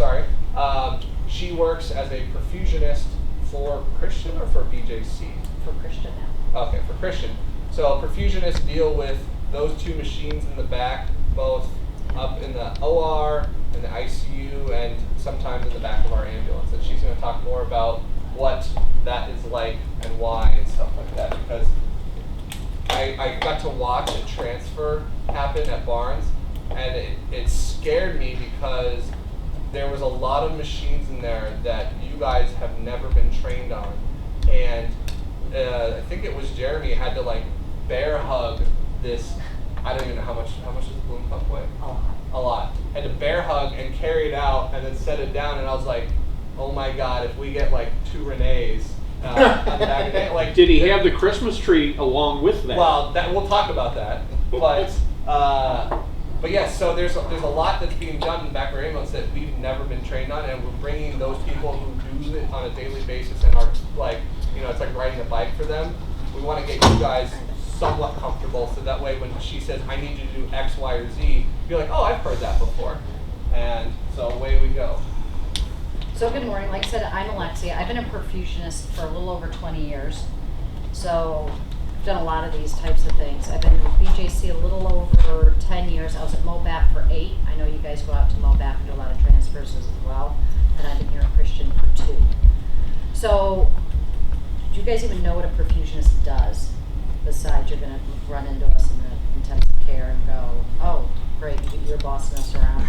sorry. She works as a perfusionist for Christian or for BJC? For Christian now. Okay, for Christian. So perfusionists deal with those two machines in the back, both up in the OR, in the ICU, and sometimes in the back of our ambulance. And she's going to talk more about what that is like and why and stuff like that, because I got to watch a transfer happen at Barnes, and it scared me because there was a lot of machines in there that you guys have never been trained on. And I think it was Jeremy had to like bear hug this, I don't even know how much does the balloon pump weigh? A lot. Had to bear hug and carry it out and then set it down, and I was like, oh my God, if we get like 2 Renees on the back of it, like. Did he have the Christmas tree along with that? Well, we'll talk about that. But yes, so there's a lot that's being done in the back of our ambulance that we've never been trained on, and we're bringing those people who do it on a daily basis and are like, it's like riding a bike for them. We want to get you guys somewhat comfortable, so that way when she says, I need you to do X, Y, or Z, you're like, oh, I've heard that before. And so away we go. So good morning. Like I said, I'm Alexia. I've been a perfusionist for a little over 20 years. So I've done a lot of these types of things. I've been with BJC a little over 10 years. I was at MOBAP for 8. I know you guys go out to MOBAP and do a lot of transfers as well. And I've been here at Christian for 2. So do you guys even know what a perfusionist does? Besides, you're going to run into us in the intensive care and go, oh, great, you're bossing us around.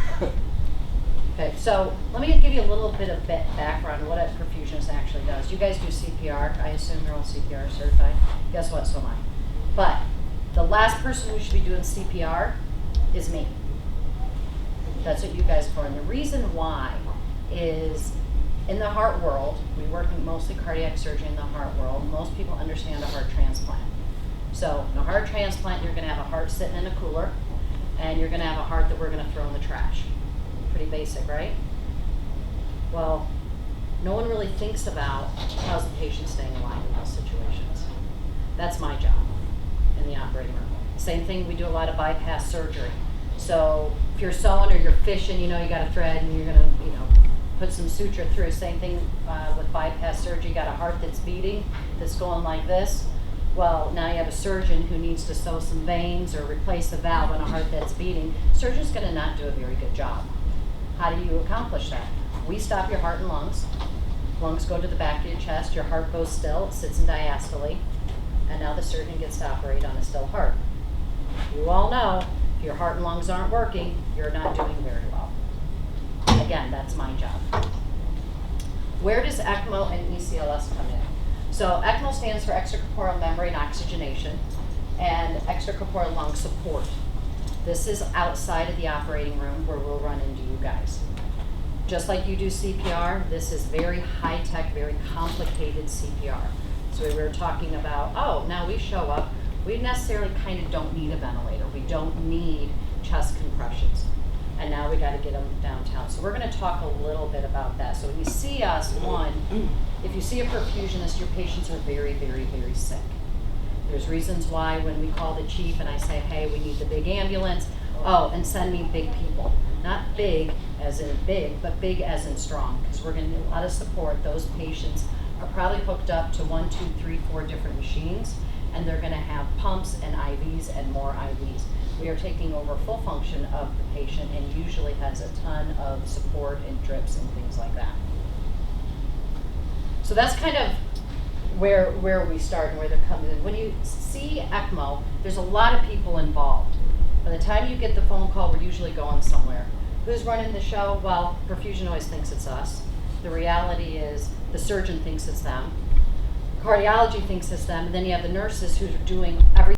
Okay, so let me give you a little bit of background on what a perfusionist actually does. You guys do CPR. I assume you're all CPR certified. Guess what? So am I. But the last person who should be doing CPR is me. That's what you guys are for. And the reason why is in the heart world, we work in mostly cardiac surgery in the heart world. Most people understand a heart transplant. So in a heart transplant, you're going to have a heart sitting in a cooler, and you're going to have a heart that we're going to throw in the trash. Pretty basic, right? Well, no one really thinks about how's the patient staying alive in those situations. That's my job in the operating room. Same thing, we do a lot of bypass surgery. So if you're sewing or you're fishing, you got a thread and you're going to, put some suture through. Same thing with bypass surgery. You got a heart that's beating, that's going like this. Well, now you have a surgeon who needs to sew some veins or replace a valve on a heart that's beating. Surgeon's going to not do a very good job. How do you accomplish that? We stop your heart and lungs. Lungs go to the back of your chest. Your heart goes still. It sits in diastole. And now the surgeon gets to operate on a still heart. You all know if your heart and lungs aren't working, you're not doing very well. Again, that's my job. Where does ECMO and ECLS come in? So ECMO stands for extracorporeal membrane oxygenation and extracorporeal lung support. This is outside of the operating room where we'll run into you guys. Just like you do CPR, this is very high-tech, very complicated CPR. So we were talking about, now we show up, we necessarily kind of don't need a ventilator. We don't need chest compressions. And now we got to get them downtown. So we're going to talk a little bit about that. So when you see us, if you see a perfusionist, your patients are very, very, very sick. There's reasons why when we call the chief and I say, hey, we need the big ambulance, and send me big people. Not big as in big, but big as in strong, because we're going to need a lot of support. Those patients are probably hooked up to 1, 2, 3, 4 different machines, and they're going to have pumps and IVs and more IVs. We are taking over full function of the patient and usually has a ton of support and drips and things like that. So that's kind of where we start and where they're coming in. When you see ECMO, there's a lot of people involved. By the time you get the phone call, we're usually going somewhere. Who's running the show? Well, perfusion always thinks it's us. The reality is the surgeon thinks it's them. Cardiology thinks it's them. And then you have the nurses who are doing everything.